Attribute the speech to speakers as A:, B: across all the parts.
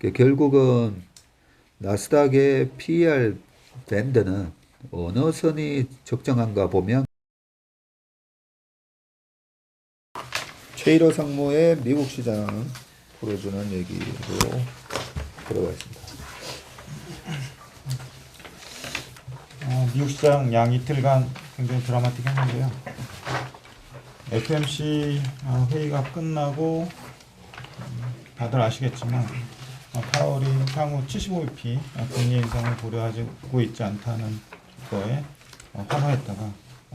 A: 결국은 나스닥의 PER 밴드는 어느 선이 적정한가 보면 최일호 상무의 미국 시장 풀어주는 얘기로 들어가겠습니다.
B: 미국 시장 약 이틀간 굉장히 드라마틱했는데요. FOMC 회의가 끝나고 다들 아시겠지만 파월이 향후 75bp 금리 인상을 고려하고 있지 않다는 거에 환호했다가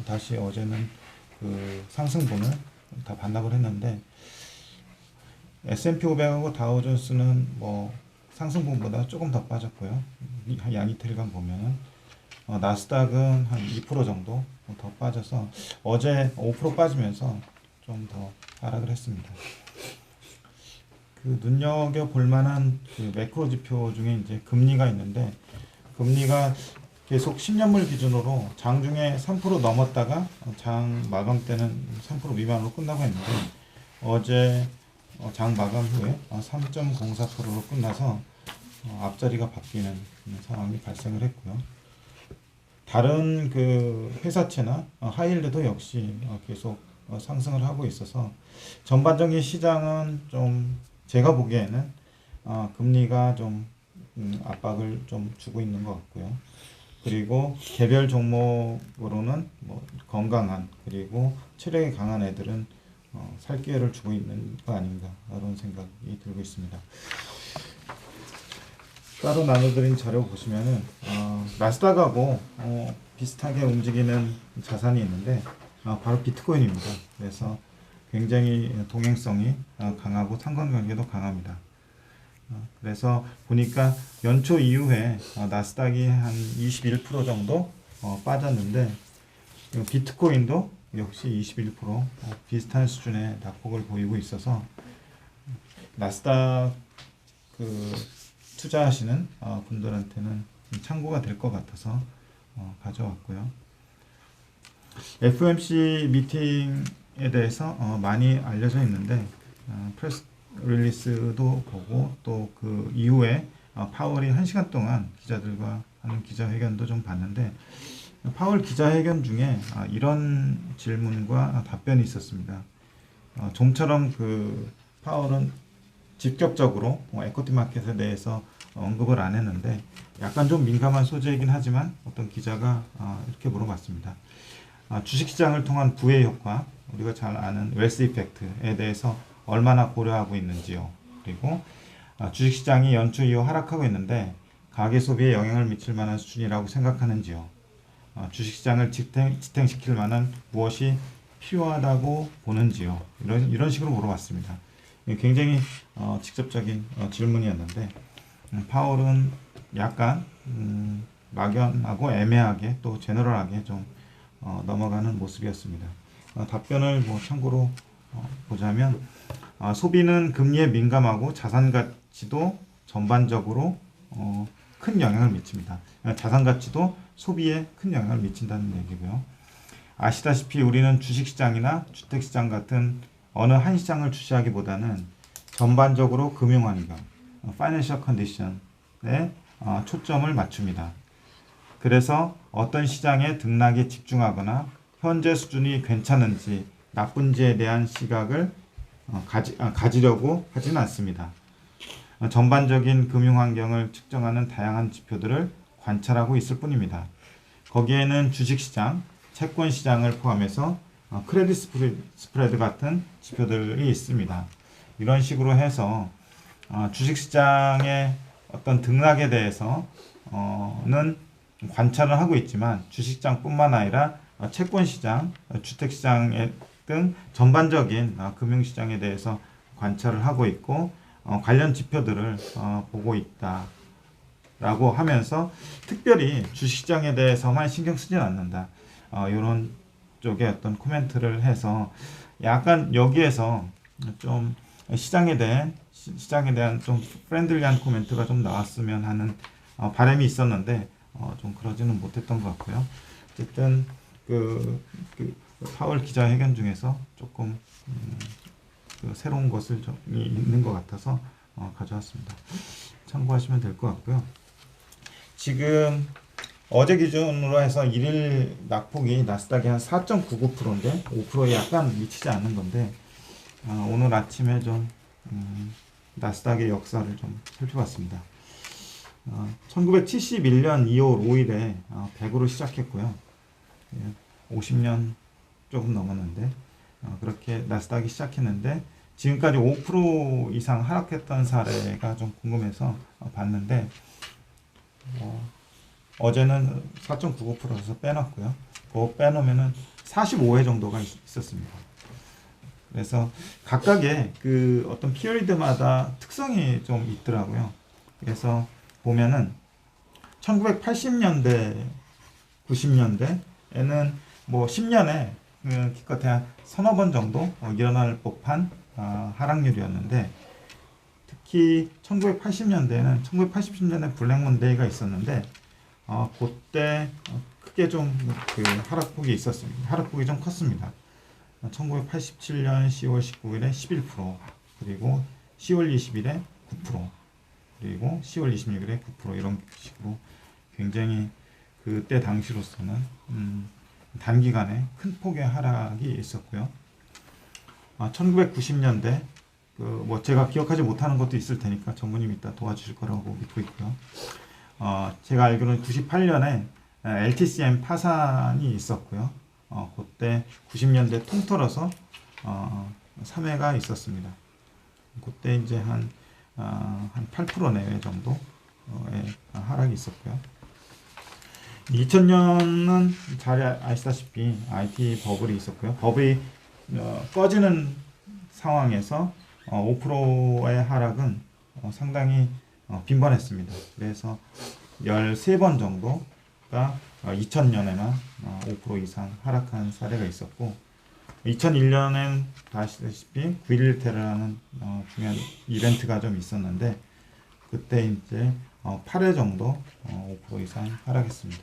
B: 다시 어제는 그 상승분을 다 반납을 했는데 S&P 500하고 다우존스는 뭐 상승분보다 조금 더 빠졌고요. 양 이틀간 보면은 나스닥은 한 2% 정도 더 빠져서 어제 5% 빠지면서 좀 더 하락을 했습니다. 그 눈여겨 볼 만한 그 매크로 지표 중에 이제 금리가 있는데 금리가 계속 10년물 기준으로 장중에 3% 넘었다가 장 마감 때는 3% 미만으로 끝나고 했는데 어제 장 마감 후에 3.04%로 끝나서 앞자리가 바뀌는 상황이 발생을 했고요. 다른 그 회사채나 하이힐드도 역시 계속 상승을 하고 있어서 전반적인 시장은 좀 제가 보기에는 금리가 좀 압박을 좀 주고 있는 것 같고요. 그리고 개별 종목으로는 뭐 건강한 그리고 체력이 강한 애들은 살 기회를 주고 있는 거 아닌가 이런 생각이 들고 있습니다. 따로 나눠드린 자료 보시면은 나스닥하고 비슷하게 움직이는 자산이 있는데 바로 비트코인입니다. 그래서 굉장히 동행성이 강하고 상관관계도 강합니다. 그래서 보니까 연초 이후에 나스닥이 한 21% 정도 빠졌는데 비트코인도 역시 21% 비슷한 수준의 낙폭을 보이고 있어서 나스닥 그 투자하시는 분들한테는 참고가 될 것 같아서 가져왔고요. FOMC 미팅에 대해서 많이 알려져 있는데 프레스 릴리스도 보고 또 그 이후에 파월이 1시간 동안 기자들과 하는 기자회견도 좀 봤는데 파월 기자회견 중에 이런 질문과 답변이 있었습니다. 좀처럼 그 파월은 직접적으로 에코티 마켓에 대해서 언급을 안 했는데 약간 좀 민감한 소재이긴 하지만 어떤 기자가 이렇게 물어봤습니다. 주식시장을 통한 부의 효과, 우리가 잘 아는 웰스 이펙트에 대해서 얼마나 고려하고 있는지요. 그리고 주식시장이 연초 이후 하락하고 있는데 가계 소비에 영향을 미칠 만한 수준이라고 생각하는지요. 주식시장을 지탱시킬 만한 무엇이 필요하다고 보는지요. 이런 식으로 물어봤습니다. 굉장히 직접적인 질문이었는데 파월은 약간 막연하고 애매하게 또 제너럴하게 좀 넘어가는 모습이었습니다. 답변을 뭐 참고로 보자면 소비는 금리에 민감하고 자산 가치도 전반적으로 큰 영향을 미칩니다. 자산 가치도 소비에 큰 영향을 미친다는 얘기고요. 아시다시피 우리는 주식시장이나 주택시장 같은 어느 한 시장을 주시하기보다는 전반적으로 금융환경, 파이낸셜 컨디션에 초점을 맞춥니다. 그래서 어떤 시장의 등락에 집중하거나 현재 수준이 괜찮은지 나쁜지에 대한 시각을 가지려고 하지는 않습니다. 전반적인 금융환경을 측정하는 다양한 지표들을 관찰하고 있을 뿐입니다. 거기에는 주식시장, 채권시장을 포함해서 크레딧 스프레드 같은 지표들이 있습니다. 이런 식으로 해서 주식시장의 어떤 등락에 대해서는 관찰을 하고 있지만 주식시장뿐만 아니라 채권시장, 주택시장 등 전반적인 금융시장에 대해서 관찰을 하고 있고 관련 지표들을 보고 있다라고 하면서 특별히 주식시장에 대해서만 신경 쓰진 않는다. 이런 쪽에 어떤 코멘트를 해서 약간 여기에서 좀 시장에 대한 좀 프렌들리한 코멘트가 좀 나왔으면 하는 바람이 있었는데 좀 그러지는 못했던 것 같고요. 어쨌든 그 파월 기자회견 중에서 조금 그 새로운 것을 좀 있는 것 같아서 가져왔습니다. 참고하시면 될 것 같고요. 지금 어제 기준으로 해서 1일 낙폭이 나스닥이 한 4.99%인데 5%에 약간 미치지 않는 건데 오늘 아침에 좀 나스닥의 역사를 좀 살펴봤습니다. 1971년 2월 5일에 100으로 시작했고요. 50년 조금 넘었는데 그렇게 나스닥이 시작했는데 지금까지 5% 이상 하락했던 사례가 좀 궁금해서 봤는데 어제는 4.99%에서 빼놨고요. 그거 빼놓으면은 45회 정도가 있었습니다. 그래서 각각의 그 어떤 피리드마다 특성이 좀 있더라고요. 그래서 보면은 1980년대, 90년대에는 뭐 10년에 기껏해 한 서너 번 정도 일어날 법한 하락률이었는데 특히 1980년대에는 1980년대 블랙먼데이가 있었는데 그때 크게 좀 그 하락폭이 있었습니다. 하락폭이 좀 컸습니다. 1987년 10월 19일에 11%, 그리고 10월 20일에 9%, 그리고 10월 26일에 9% 이런 식으로 굉장히 그때 당시로서는 단기간에 큰 폭의 하락이 있었고요. 1990년대 뭐 제가 기억하지 못하는 것도 있을 테니까 전무님 이따 도와주실 거라고 믿고 있고요. 제가 알기로는 98년에 LTCM 파산이 있었고요. 그때 90년대 통틀어서 3회가 있었습니다. 그때 이제 한 8% 내외 정도의 하락이 있었고요. 2000년은 잘 아시다시피 IT 버블이 있었고요. 버블이 꺼지는 상황에서 5%의 하락은 상당히 빈번했습니다. 그래서 13번 정도가 2000년에만 5% 이상 하락한 사례가 있었고 2001년엔 아시다시피 9.11 테러라는 중요한 이벤트가 좀 있었는데 그때 이제 8회 정도 5% 이상 하락했습니다.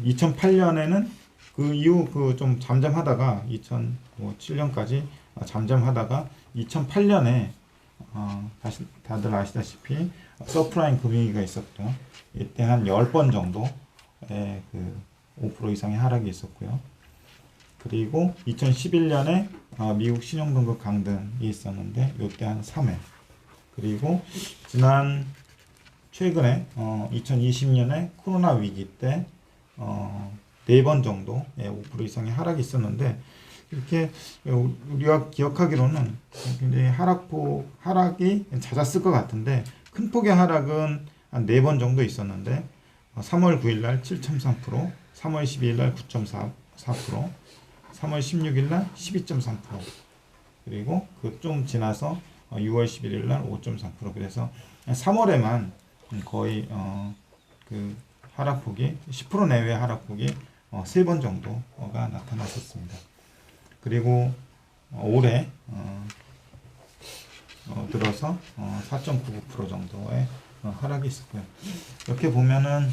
B: 2008년에는 그 이후 그 좀 잠잠하다가 2007년까지 잠잠하다가 2008년에 다시 다들 아시다시피 서프라임 금융위기가 있었고요. 이때 한 10번 정도의 그 5% 이상의 하락이 있었고요. 그리고 2011년에 미국 신용등급 강등이 있었는데 이때 한 3회. 그리고 최근에 2020년에 코로나 위기 때 4번 정도의 5% 이상의 하락이 있었는데 이렇게 우리가 기억하기로는 굉장히 하락이 잦았을 것 같은데 큰 폭의 하락은 한 4번 정도 있었는데 3월 9일 날 7.3%, 3월 12일 날 9.4%, 3월 16일 날 12.3%, 그리고 그 좀 지나서 6월 11일 날 5.3%. 그래서 3월에만 거의 그 하락폭이 10% 내외의 하락폭이 3번 정도가 나타났었습니다. 그리고 올해 들어서 4.99% 정도의 하락이 있었고요. 이렇게 보면은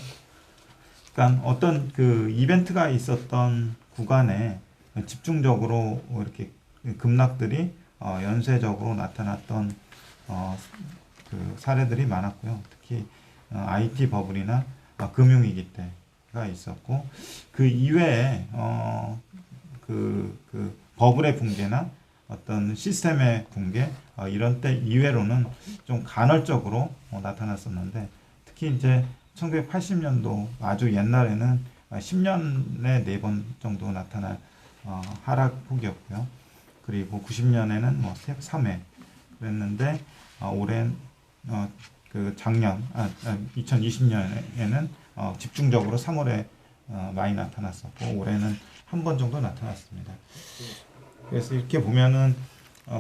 B: 그러니까 어떤 그 이벤트가 있었던 구간에 집중적으로 이렇게 급락들이 연쇄적으로 나타났던 그 사례들이 많았고요. 특히 IT 버블이나 금융위기 때가 있었고 그 이외에 그 버블의 붕괴나 어떤 시스템의 붕괴 이런 때 이외로는 좀 간헐적으로 나타났었는데 특히 이제 1980년도 아주 옛날에는 10년에 4번 정도 나타날 하락폭이었고요. 그리고 90년에는 뭐 3회 그랬는데 올해 그 작년 2020년에는 집중적으로 3월에 많이 나타났었고 올해는 한 번 정도 나타났습니다. 그래서 이렇게 보면은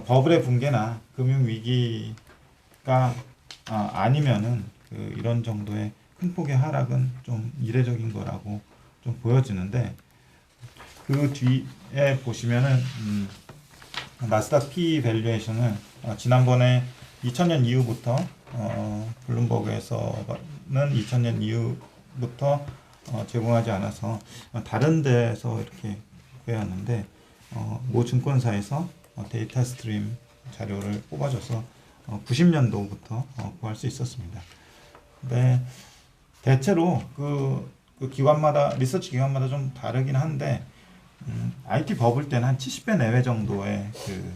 B: 버블의 붕괴나 금융 위기가 아니면은 그 이런 정도의 큰 폭의 하락은 좀 이례적인 거라고 좀 보여지는데 그 뒤에 보시면은 나스닥 P 밸류에이션을 지난번에 2000년 이후부터 블룸버그에서는 2000년 이후부터 제공하지 않아서 다른 데서 이렇게 구해왔는데 모 증권사에서 데이터 스트림 자료를 뽑아줘서 90년도부터 구할 수 있었습니다. 네, 대체로 그 기관마다 리서치 기관마다 좀 다르긴 한데 IT 버블 때는 한 70배 내외 정도의 그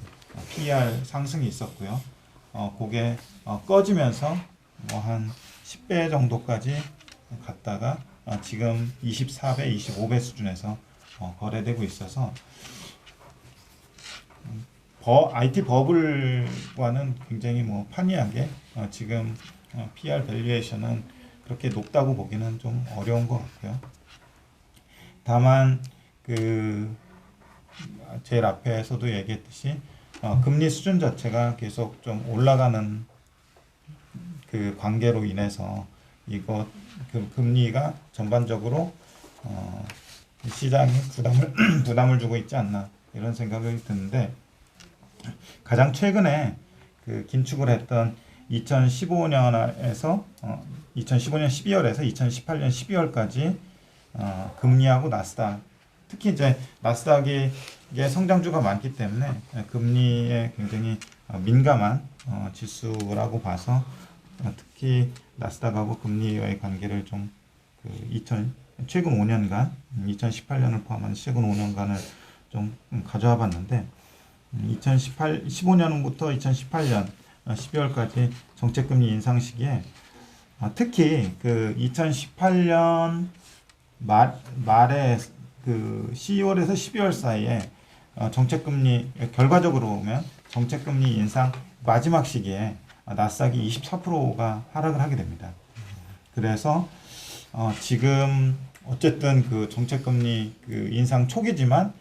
B: PER 상승이 있었고요. 그게 꺼지면서 뭐 한 10배 정도까지 갔다가 지금 24배, 25배 수준에서 거래되고 있어서 IT 버블과는 굉장히 뭐 판이하게 지금 PR 밸류에이션은 그렇게 높다고 보기는 좀 어려운 것 같고요. 다만 그 제일 앞에서도 얘기했듯이 금리 수준 자체가 계속 좀 올라가는 그 관계로 인해서 이거 그 금리가 전반적으로 시장에 부담을 주고 있지 않나 이런 생각이 드는데 가장 최근에 그 긴축을 했던 2015년에서 2015년 12월에서 2018년 12월까지 금리하고 나스닥 특히 이제 나스닥이 성장주가 많기 때문에 금리에 굉장히 민감한 지수라고 봐서 특히 나스닥하고 금리와의 관계를 좀 최근 5년간 2018년을 포함한 최근 5년간을 좀 가져와 봤는데 15년부터 2018년 12월까지 정책금리 인상 시기에 특히 그 2018년 말에 그 10월에서 12월 사이에 정책금리 결과적으로 보면 정책금리 인상 마지막 시기에 나스닥이 24%가 하락을 하게 됩니다. 그래서 지금 어쨌든 그 정책금리 그 인상 초기지만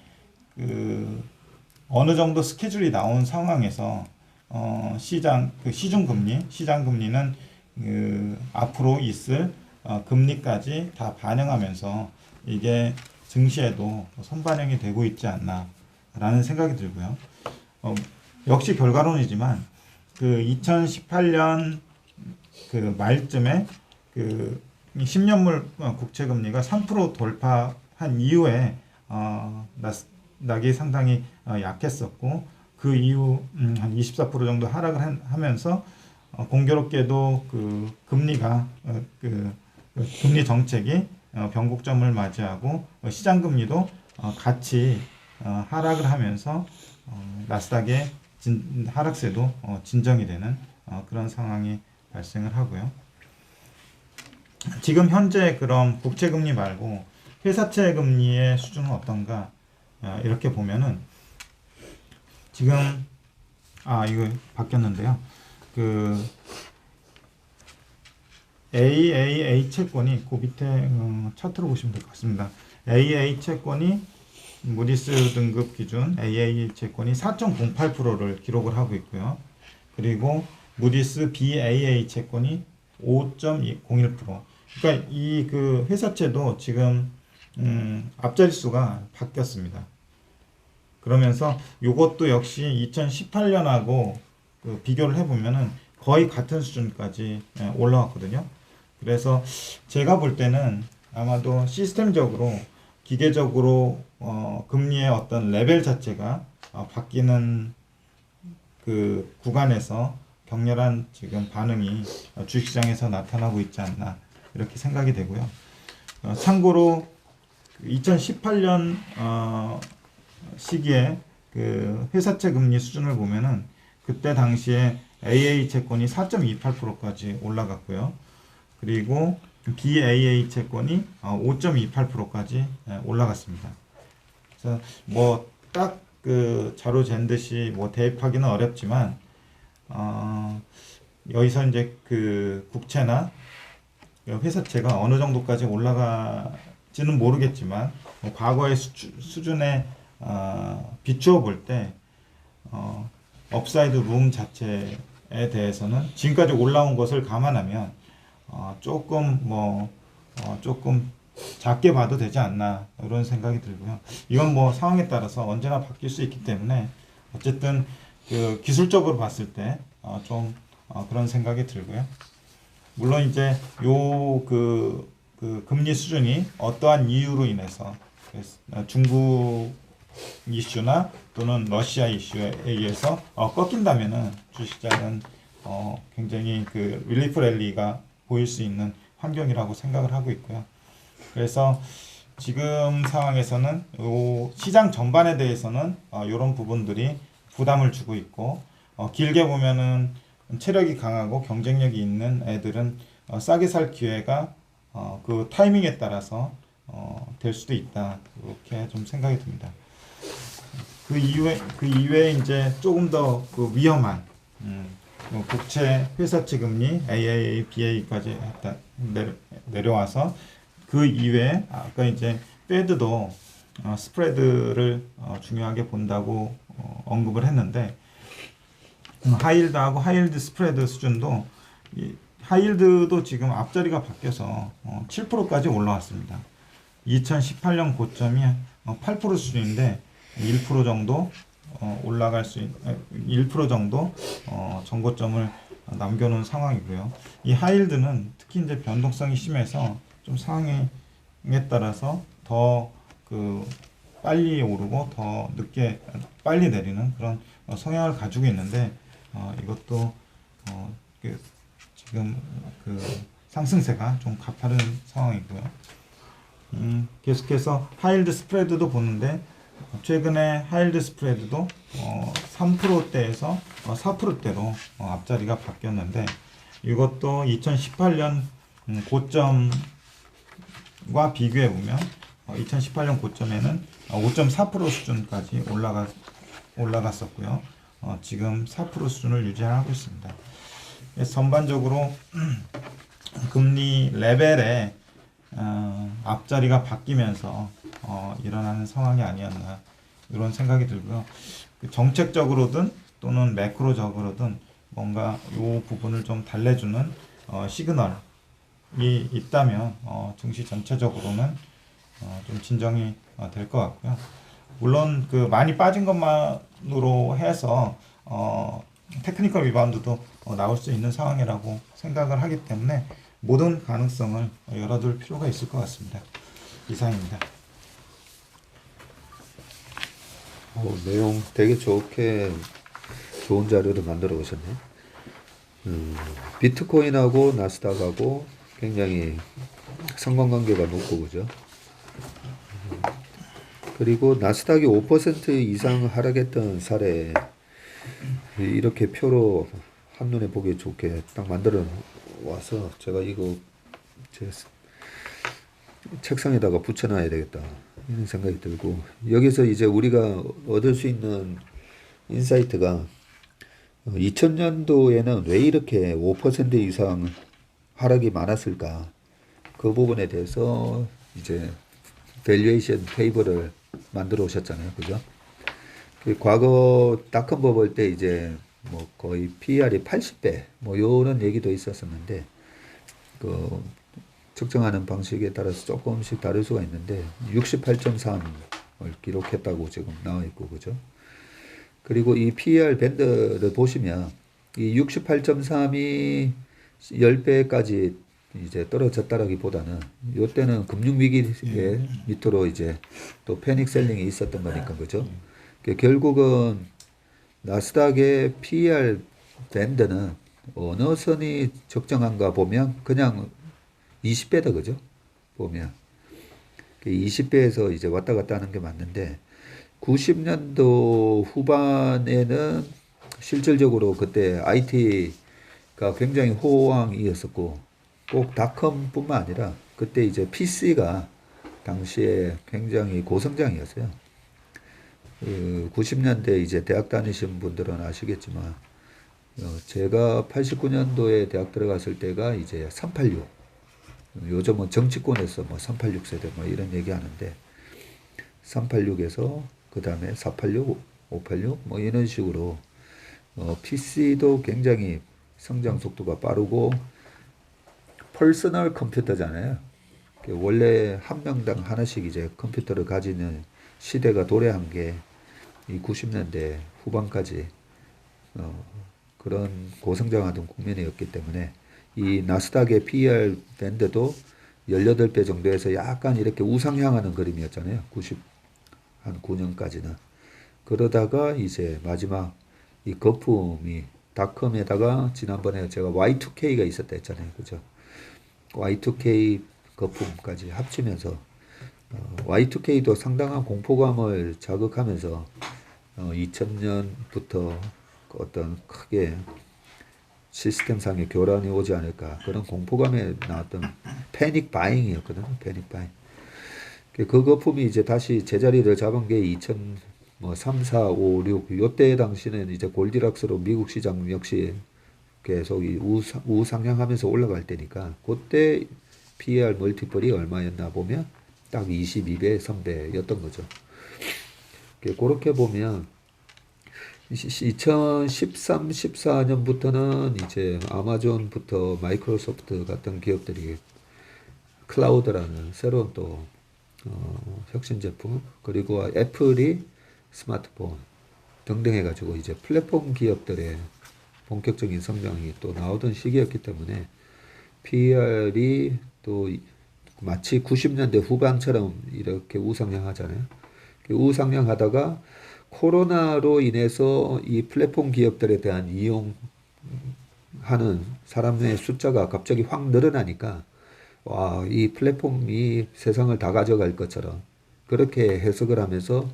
B: 그 어느 정도 스케줄이 나온 상황에서 시중금리는 그 앞으로 있을 금리까지 다 반영하면서 이게 증시에도 선반영이 되고 있지 않나라는 생각이 들고요. 역시 결과론이지만 그 2018년 그 말쯤에 그 10년물 국채금리가 3% 돌파한 이후에 나스닥이 상당히 약했었고 그 이후 한 24% 정도 하락을 하면서 공교롭게도 그 금리가 그 금리 정책이 변곡점을 맞이하고 시장 금리도 같이 하락을 하면서 나스닥의 하락세도 진정이 되는 그런 상황이 발생을 하고요. 지금 현재 그럼 국채 금리 말고 회사채 금리의 수준은 어떤가? 이렇게 보면은 지금 이거 바뀌었는데요. 그 AAA 채권이 그 밑에 차트로 보시면 될 것 같습니다. AA 채권이 무디스 등급 기준 AA 채권이 4.08%를 기록을 하고 있고요. 그리고 무디스 BAA 채권이 5.01%. 그러니까 이 그 회사채도 지금 앞자리수가 바뀌었습니다. 그러면서 이것도 역시 2018년하고 그 비교를 해보면은 거의 같은 수준까지 올라왔거든요. 그래서 제가 볼 때는 아마도 시스템적으로 기계적으로 금리의 어떤 레벨 자체가 바뀌는 그 구간에서 격렬한 지금 반응이 주식시장에서 나타나고 있지 않나 이렇게 생각이 되고요. 참고로 2018년 시기에 그 회사채 금리 수준을 보면은 그때 당시에 AA 채권이 4.28%까지 올라갔고요. 그리고 BAA 채권이 5.28%까지 올라갔습니다. 그래서 뭐 딱 그 자로 잰 듯이 뭐 대입하기는 어렵지만 여기서 이제 그 국채나 회사채가 어느 정도까지 올라가지는 모르겠지만 과거의 수준에 비추어 볼 때 업사이드 룸 자체에 대해서는 지금까지 올라온 것을 감안하면 조금 작게 봐도 되지 않나 이런 생각이 들고요. 이건 뭐 상황에 따라서 언제나 바뀔 수 있기 때문에 어쨌든 그 기술적으로 봤을 때 좀 그런 생각이 들고요. 물론 이제 그 금리 수준이 어떠한 이유로 인해서 중국 이슈나 또는 러시아 이슈에 의해서 꺾인다면은 주식시장은 굉장히 그 릴리프 랠리가 보일 수 있는 환경이라고 생각을 하고 있고요. 그래서 지금 상황에서는 요 시장 전반에 대해서는 이런 부분들이 부담을 주고 있고, 길게 보면은 체력이 강하고 경쟁력이 있는 애들은 싸게 살 기회가 그 타이밍에 따라서 될 수도 있다, 이렇게 좀 생각이 듭니다. 그 이외에 이제 조금 더 그 위험한 국채 회사채 금리 AAA, BA까지 내려와서 그 이외에 아까 이제 페드도 스프레드를 중요하게 본다고 언급을 했는데, 하이힐드하고 하이힐드 스프레드 수준도 하이힐드도 지금 앞자리가 바뀌어서 7%까지 올라왔습니다. 2018년 고점이 8% 수준인데 1% 정도 올라갈 수 있는 1% 정도 전고점을 남겨놓은 상황이고요. 이 하이힐드는 특히 이제 변동성이 심해서 좀 상황에 따라서 더 그 빨리 오르고 더 늦게 빨리 내리는 그런 성향을 가지고 있는데, 이것도 지금 그 상승세가 좀 가파른 상황이고요. 계속해서 하이힐드 스프레드도 보는데, 최근에 하이힐드 스프레드도 3%대에서 4%대로 앞자리가 바뀌었는데, 이것도 2018년 고점과 비교해 보면 2018년 고점에는 5.4% 수준까지 올라갔었고요. 지금 4% 수준을 유지하고 있습니다. 전반적으로 금리 레벨의 앞자리가 바뀌면서 일어나는 상황이 아니었나, 이런 생각이 들고요. 정책적으로든 또는 매크로적으로든 뭔가 이 부분을 좀 달래주는 시그널이 있다면 증시 전체적으로는 좀 진정이 될 것 같고요. 물론 그 많이 빠진 것만으로 해서 테크니컬 리바운드도 나올 수 있는 상황이라고 생각을 하기 때문에 모든 가능성을 열어둘 필요가 있을 것 같습니다. 이상입니다.
A: 내용 되게 좋은 자료를 만들어 오셨네. 비트코인하고 나스닥하고 굉장히 상관관계가 높고, 그죠? 그리고 나스닥이 5% 이상 하락했던 사례, 이렇게 표로 한눈에 보기 좋게 딱 만들어 와서 제가 이거 제 책상에다가 붙여놔야 되겠다, 이런 생각이 들고, 여기서 이제 우리가 얻을 수 있는 인사이트가 2000년도에는 왜 이렇게 5% 이상 하락이 많았을까, 그 부분에 대해서 이제 밸류에이션 테이블을 만들어 오셨잖아요, 그죠? 그 과거 닷컴 버블 때 이제 뭐 거의 PER이 80배 뭐 요런 얘기도 있었었는데, 그 측정하는 방식에 따라서 조금씩 다를 수가 있는데 68.3을 기록했다고 지금 나와 있고, 그죠? 그리고 이 PER 밴드를 보시면 이 68.3이 10배까지 이제 떨어졌다라기보다는 요때는 금융위기의 밑으로 이제 또 패닉 셀링이 있었던 거니까, 그죠? 결국은 나스닥의 PER 밴드는 어느 선이 적정한가 보면 그냥 20배다, 그죠? 보면 20배에서 이제 왔다 갔다 하는 게 맞는데, 90년도 후반에는 실질적으로 그때 IT가 굉장히 호황이었었고, 꼭 닷컴뿐만 아니라 그때 이제 PC가 당시에 굉장히 고성장이었어요. 90년대 이제 대학 다니신 분들은 아시겠지만, 제가 89년도에 대학 들어갔을 때가 이제 386. 요즘은 정치권에서 뭐 386 세대 뭐 이런 얘기 하는데, 386에서 그 다음에 486, 586 뭐 이런 식으로 PC도 굉장히 성장 속도가 빠르고, 퍼스널 컴퓨터잖아요. 원래 한 명당 하나씩 이제 컴퓨터를 가지는 시대가 도래한 게 이 90년대 후반까지 그런 고성장하던 국면이었기 때문에, 이 나스닥의 PER 밴드도 18배 정도에서 약간 이렇게 우상향하는 그림이었잖아요. 한 9년까지는. 그러다가 이제 마지막 이 거품이 닷컴에다가 지난번에 제가 Y2K가 있었다 했잖아요. 그죠? Y2K 거품까지 합치면서 Y2K도 상당한 공포감을 자극하면서 2000년부터 어떤 크게 시스템상의 교란이 오지 않을까 그런 공포감에 나왔던 패닉 바잉이었거든요. 패닉 바잉. 그 거품이 이제 다시 제자리를 잡은 게 2003, 4, 5, 6 요때 당시는 이제 골디락스로 미국 시장 역시 계속 우상향하면서 올라갈 때니까 그때 PER 멀티플이 얼마였나 보면 딱 22배, 3배였던 거죠. 그렇게 보면 2013, 14년부터는 이제 아마존부터 마이크로소프트 같은 기업들이 클라우드라는 새로운 또 혁신 제품 그리고 애플이 스마트폰 등등 해가지고 이제 플랫폼 기업들의 본격적인 성장이 또 나오던 시기였기 때문에 PER이 또 마치 90년대 후반처럼 이렇게 우상향하잖아요. 우상향하다가 코로나로 인해서 이 플랫폼 기업들에 대한 이용하는 사람의 숫자가 갑자기 확 늘어나니까 와, 이 플랫폼이 세상을 다 가져갈 것처럼 그렇게 해석을 하면서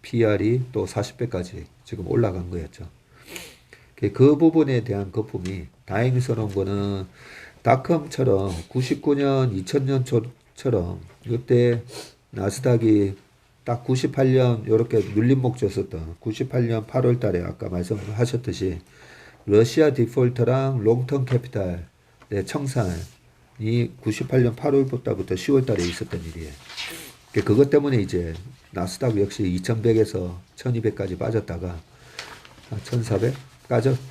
A: PR이 또 40배까지 지금 올라간 거였죠. 그 부분에 대한 거품이 다행스러운 거는 닷컴처럼 99년, 2000년 초처럼 이때 나스닥이 딱 98년 이렇게 눌림목 줬었던 98년 8월 달에 아까 말씀하셨듯이 러시아 디폴터랑 롱텀 캐피탈의 청산이 98년 8월부터 10월 달에 있었던 일이에요. 그것 때문에 이제 나스닥 역시 2100에서 1200까지 빠졌다가 1400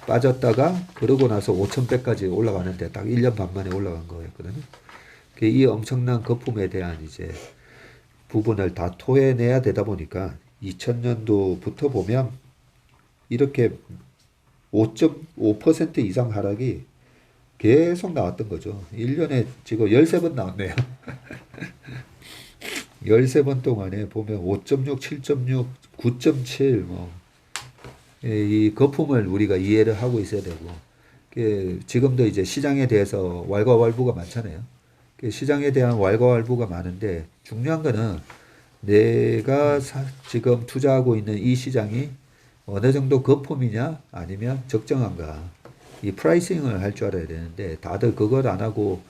A: 빠졌다가 그러고 나서 5000배까지 올라가는데 딱 1년 반 만에 올라간 거였거든요. 이 엄청난 거품에 대한 이제 부분을 다 토해내야 되다 보니까 2000년도부터 보면 이렇게 5.5% 이상 하락이 계속 나왔던 거죠. 1년에 지금 13번 나왔네요. 13번 동안에 보면 5.6, 7.6, 9.7 이 거품을 우리가 이해를 하고 있어야 되고 지금도 이제 시장에 대해서 왈가왈부가 많잖아요. 시장에 대한 왈가왈부가 많은데 중요한 거는 내가 지금 투자하고 있는 이 시장이 어느 정도 거품이냐 아니면 적정한가 이 프라이싱을 할 줄 알아야 되는데 다들 그걸 안 하고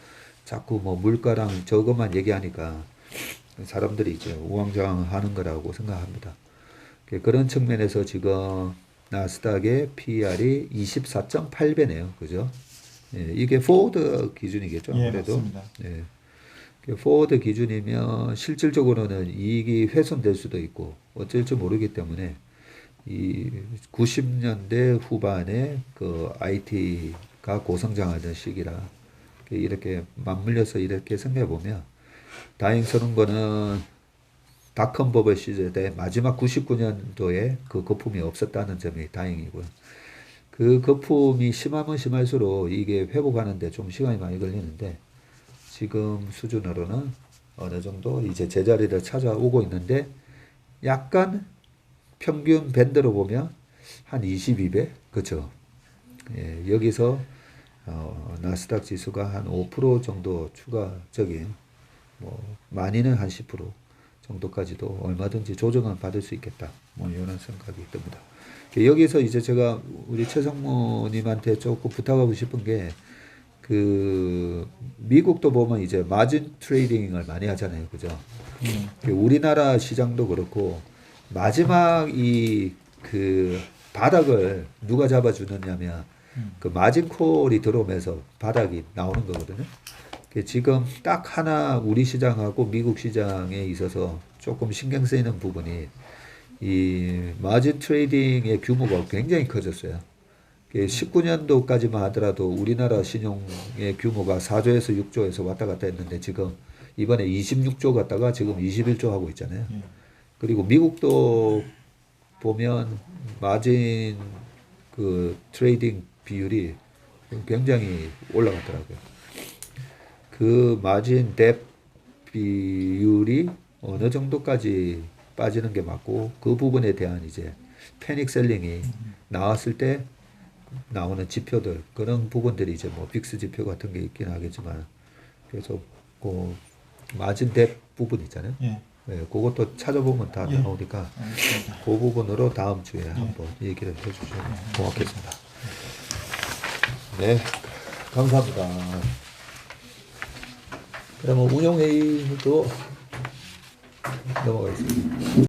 A: 자꾸 뭐 물가랑 저것만 얘기하니까 사람들이 이제 우왕좌왕하는 거라고 생각합니다. 그런 측면에서 지금 나스닥의 PER이 24.8배네요. 그죠? 예, 이게 포워드 기준이겠죠.
B: 예,
A: 아무래도.
B: 맞습니다.
A: 예. 포워드 기준이면 실질적으로는 이익이 훼손될 수도 있고 어쩔지 모르기 때문에 이 90년대 후반에 그 IT가 고성장하던 시기라 이렇게 맞물려서 이렇게 생각해 보면 다행스러운 거는 닷컴 버블 시절에 마지막 99년도에 그 거품이 없었다는 점이 다행이고요. 그 거품이 심하면 심할수록 이게 회복하는데 좀 시간이 많이 걸리는데 지금 수준으로는 어느 정도 이제 제자리를 찾아오고 있는데 약간 평균 밴드로 보면 한 22배 그렇죠. 예, 여기서 나스닥 지수가 한 5% 정도 추가적인 뭐 많이는 한 10% 정도까지도 얼마든지 조정은 받을 수 있겠다. 뭐 이런 생각이 듭니다. 여기서 이제 제가 우리 최성모님한테 조금 부탁하고 싶은 게 그 미국도 보면 이제 마진 트레이딩을 많이 하잖아요, 그죠? 우리나라 시장도 그렇고 마지막 이 그 바닥을 누가 잡아주느냐면 그 마진 콜이 들어오면서 바닥이 나오는 거거든요. 지금 딱 하나 우리 시장하고 미국 시장에 있어서 조금 신경 쓰이는 부분이 이 마진 트레이딩의 규모가 굉장히 커졌어요. 19년도까지만 하더라도 우리나라 신용의 규모가 4조에서 6조에서 왔다 갔다 했는데 지금 이번에 26조 갔다가 지금 21조 하고 있잖아요. 그리고 미국도 보면 마진 그 트레이딩 비율이 굉장히 올라갔더라고요. 그 마진 뎁 비율이 어느 정도까지 빠지는 게 맞고 그 부분에 대한 이제 패닉 셀링이 나왔을 때 나오는 지표들 그런 부분들이 이제 뭐 빅스 지표 같은 게 있긴 하겠지만 그래서 그 마진 뎁 부분 있잖아요.
B: 예.
A: 네, 그것도 찾아보면 다
B: 예.
A: 나오니까
B: 알겠습니다.
A: 그 부분으로 다음 주에 한번 얘기를 해주시면 고맙겠습니다. 네, 감사합니다. 그러면 운영회의도 넘어가겠습니다.